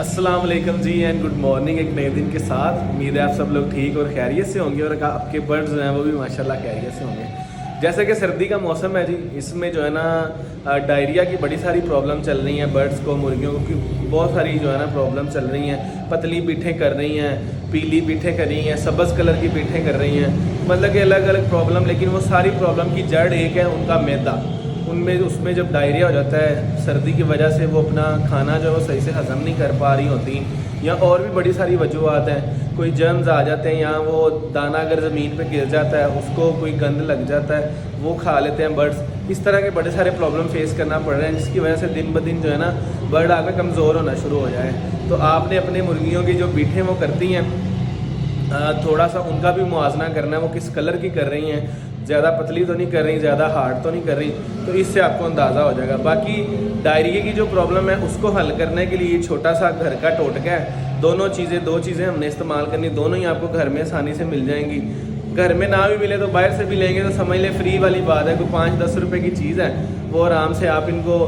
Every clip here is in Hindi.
अस्सलाम वालेकुम जी एंड गुड मॉर्निंग। एक नए दिन के साथ उम्मीद है आप सब लोग ठीक और खैरियत से होंगे और आपके बर्ड्स जो हैं वो भी माशाल्लाह खैरियत से होंगे। जैसे कि सर्दी का मौसम है जी, इसमें जो है ना डायरिया की बड़ी सारी प्रॉब्लम चल रही हैं बर्ड्स को, मुर्गियों को बहुत सारी जो है ना प्रॉब्लम चल रही हैं। पतली पीठें कर रही हैं, पीली पीठें कर रही हैं, सब्ज़ कलर की पीठें कर रही हैं, मतलब कि अलग अलग प्रॉब्लम। लेकिन वो सारी प्रॉब्लम की जड़ एक है, उनका मैदा। उसमें जब डायरिया हो जाता है सर्दी की वजह से, वो अपना खाना जो है वो सही से हज़म नहीं कर पा रही होती, या और भी बड़ी सारी वजूहत हैं। कोई जर्म्स आ जाते हैं, या वो दाना अगर ज़मीन पे गिर जाता है उसको कोई गंद लग जाता है, वो खा लेते हैं बर्ड्स। इस तरह के बड़े सारे प्रॉब्लम फेस करना पड़ रहे हैं, जिसकी वजह से दिन ब दिन जो है ना बर्ड आगे कमज़ोर होना शुरू हो जाए। तो आपने अपने मुर्गियों की जो पीठें वो करती हैं, थोड़ा सा उनका भी मुआवजा करना है, वो किस कलर की कर रही हैं, ज़्यादा पतली तो नहीं कर रही, ज़्यादा हार्ड तो नहीं कर रही, तो इससे आपको अंदाज़ा हो जाएगा। बाकी डायरिया की जो प्रॉब्लम है उसको हल करने के लिए छोटा सा घर का टोटका है। दो चीज़ें हमने इस्तेमाल करनी, दोनों ही आपको घर में आसानी से मिल जाएंगी। घर में ना भी मिले तो बाहर से भी लेंगे तो समझ लें फ्री वाली बात है, कोई 5-10 रुपये की चीज़ है, वो आराम से आप इनको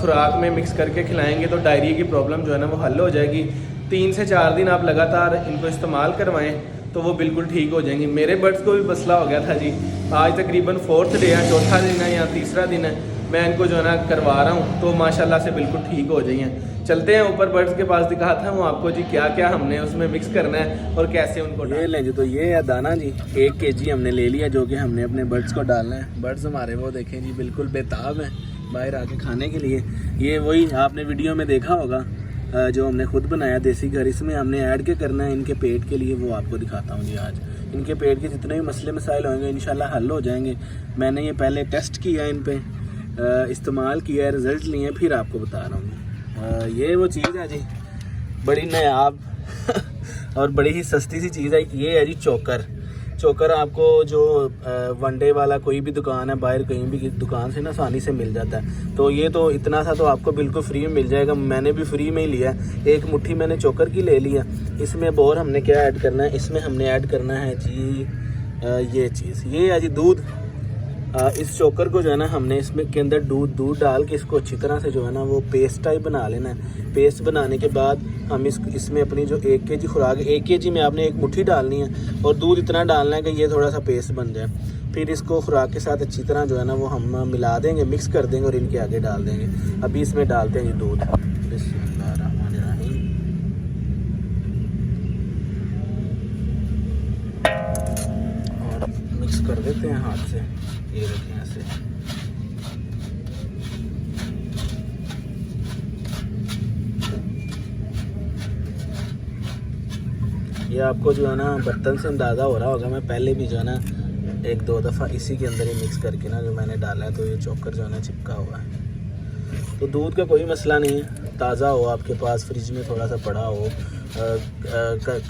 खुराक में मिक्स करके खिलाएँगे तो डायरिया की प्रॉब्लम जो है ना वो हल हो जाएगी। 3 से 4 दिन आप लगातार इनको इस्तेमाल करवाएं तो वो बिल्कुल ठीक हो जाएंगी। मेरे बर्ड्स को भी मसला हो गया था जी, आज तकरीबन 4th डे है, चौथा दिन है या तीसरा दिन है, मैं इनको जो है ना करवा रहा हूँ, तो माशाल्लाह से बिल्कुल ठीक हो जाइए। चलते हैं ऊपर बर्ड्स के पास, दिखाता हूँ आपको जी क्या क्या हमने उसमें मिक्स करना है और कैसे उनको ये लें जी। तो ये है दाना जी, 1 kg हमने ले लिया, जो कि हमने अपने बर्ड्स को डालना है। बर्ड्स हमारे वो देखें जी बिल्कुल बेताब हैं बाहर आके खाने के लिए। ये वही आपने वीडियो में देखा होगा जो हमने खुद बनाया देसी घर, इसमें हमने ऐड क्या करना है इनके पेट के लिए, वो आपको दिखाता हूँ जी। आज इनके पेट के जितने भी मसले मसाइल होंगे इंशाल्लाह हल हो जाएंगे। मैंने ये पहले टेस्ट किया, इन पे इस्तेमाल किया, रिज़ल्ट लिए, फिर आपको बता रहा हूँ। ये वो चीज़ है जी बड़ी नायाब और बड़ी ही सस्ती सी चीज़ है। ये है जी चोकर आपको जो वनडे वाला कोई भी दुकान है बाहर, कहीं भी दुकान से ना आसानी से मिल जाता है। तो ये तो इतना सा तो आपको बिल्कुल फ्री में मिल जाएगा, मैंने भी फ्री में ही लिया है। 1 मुट्ठी मैंने चोकर की ले लिया। इसमें और हमने क्या ऐड करना है, इसमें हमने ऐड करना है जी ये चीज़, ये है जी दूध। इस चोकर को जो है ना हमने इसमें के अंदर दूध डाल के इसको अच्छी तरह से जो है ना वो पेस्ट टाइप बना लेना है। पेस्ट बनाने के बाद हम इसमें अपनी जो 1 kg खुराक, 1 kg में आपने 1 मुट्ठी डालनी है और दूध इतना डालना है कि ये थोड़ा सा पेस्ट बन जाए। फिर इसको खुराक के साथ अच्छी तरह जो है ना वो हम मिला देंगे, मिक्स कर देंगे और इनके आगे डाल देंगे। अभी इसमें डालते हैं जी दूध, और मिक्स कर देते हैं हाथ से। ये देखें ऐसे, ये आपको जो है ना बर्तन से अंदाज़ा हो रहा होगा, मैं पहले भी जो है ना 1-2 दफ़ा इसी के अंदर ही मिक्स करके ना जो मैंने डाला है, तो ये चोकर जो है ना चिपका हुआ है। तो दूध का कोई मसला नहीं है, ताज़ा हो आपके पास, फ्रिज में थोड़ा सा पड़ा हो,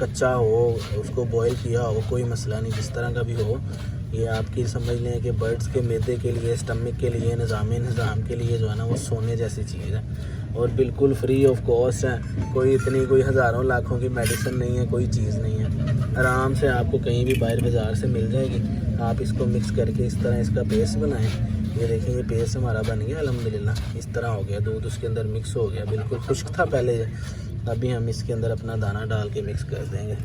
कच्चा हो, उसको बॉईल किया हो, कोई मसला नहीं, जिस तरह का भी हो। ये आपकी समझ लें कि बर्ड्स के मैदे के लिए, स्टमक के लिए, निज़ाम के लिए जो है ना वो सोने जैसी चीज़ है और बिल्कुल फ्री ऑफ कॉस्ट है। कोई हज़ारों लाखों की मेडिसिन नहीं है, कोई चीज़ नहीं है, आराम से आपको कहीं भी बाहर बाज़ार से मिल जाएगी। आप इसको मिक्स करके इस तरह इसका पेस्ट बनाएं। ये देखिए ये पेस्ट हमारा बन गया अल्हम्दुलिल्लाह, इस तरह हो गया। दूध उसके अंदर मिक्स हो गया, बिल्कुल खुश्क था पहले। अभी हम इसके अंदर अपना दाना डाल के मिक्स कर देंगे।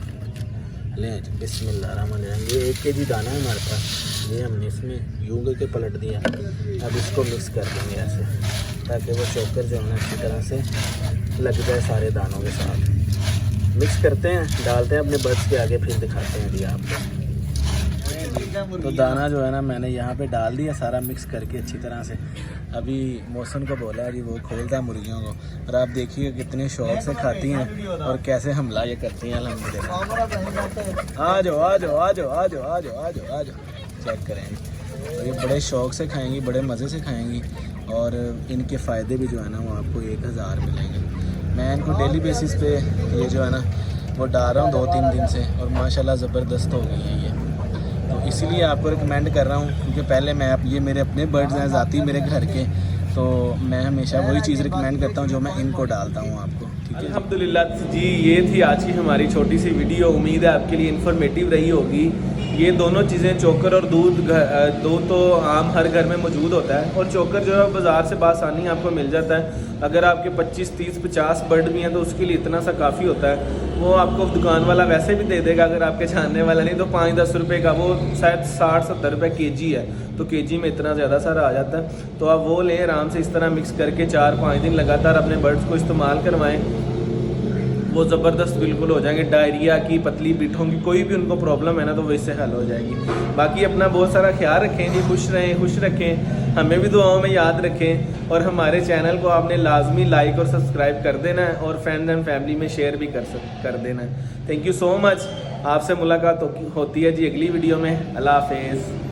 लें बिस्मिल्लाहिर्रहमानिर्रहीम। ये 1 kg दाना है हमारे पास, ये हमने इसमें यूं करके पलट दिया। अब इसको मिक्स कर देंगे ऐसे, ताकि वो चोकर जो है ना अच्छी तरह से लग जाए सारे दानों के साथ। मिक्स करते हैं, डालते हैं अपने बर्ड्स के आगे, फिर दिखाते हैं जी आपको। तो दाना जो है ना मैंने यहाँ पे डाल दिया सारा मिक्स करके अच्छी तरह से। अभी मौसम को बोला है जी वो खोलता है मुर्गियों को, और आप देखिए कितने शौक से खाती हैं और कैसे हमला ये करती हैं अल्हम्दुलिल्लाह। आ जाओ आ जाओ आ जाओ आ जाओ आ जाओ आ जाओ आ जाओ, चेक करेंगे। और ये बड़े शौक से खाएंगी, बड़े मज़े से खाएंगी, और इनके फ़ायदे भी जो है ना वो आपको 1000 मिलेंगे। मैं इनको डेली बेसिस पे ये जो है ना वो डाल रहा हूँ 2-3 दिन से, और माशाल्लाह ज़बरदस्त हो गई है ये। तो इसीलिए आपको रिकमेंड कर रहा हूँ, क्योंकि पहले ये मेरे अपने बर्ड्स हैं ज़ाती मेरे घर के, तो मैं हमेशा वही चीज़ रिकमेंड करता हूँ जो मैं इनको डालता हूँ आपको। ठीक है अल्हम्दुलिल्लाह जी, ये थी आज की हमारी छोटी सी वीडियो। उम्मीद है आपके लिए इन्फॉर्मेटिव रही होगी। ये दोनों चीज़ें चोकर और दूध तो आम हर घर में मौजूद होता है, और चोकर जो है बाज़ार से बासानी आपको मिल जाता है। अगर आपके 25, 30, 50 बर्ड भी हैं तो उसके लिए इतना सा काफ़ी होता है। वो आपको दुकान वाला वैसे भी दे देगा, अगर आपके जानने वाला नहीं तो 5-10 रुपये का, वो शायद 60-70 रुपये केजी है, तो केजी में इतना ज़्यादा सारा आ जाता है। तो आप वो लें, आराम से इस तरह मिक्स करके 4-5 दिन लगातार अपने बर्ड्स को इस्तेमाल करवाएं, वो ज़बरदस्त बिल्कुल हो जाएंगे। डायरिया की, पतली पीठों की कोई भी उनको प्रॉब्लम है ना, तो वो इससे हल हो जाएगी। बाकी अपना बहुत सारा ख्याल रखें जी, खुश रहें, खुश रखें, हमें भी दुआओं में याद रखें, और हमारे चैनल को आपने लाजमी लाइक और सब्सक्राइब कर देना है, और फ्रेंड्स एंड फैमिली में शेयर भी कर देना है। Thank you so much. आपसे मुलाकात होती है जी अगली वीडियो में। अल्लाह हाफिज़।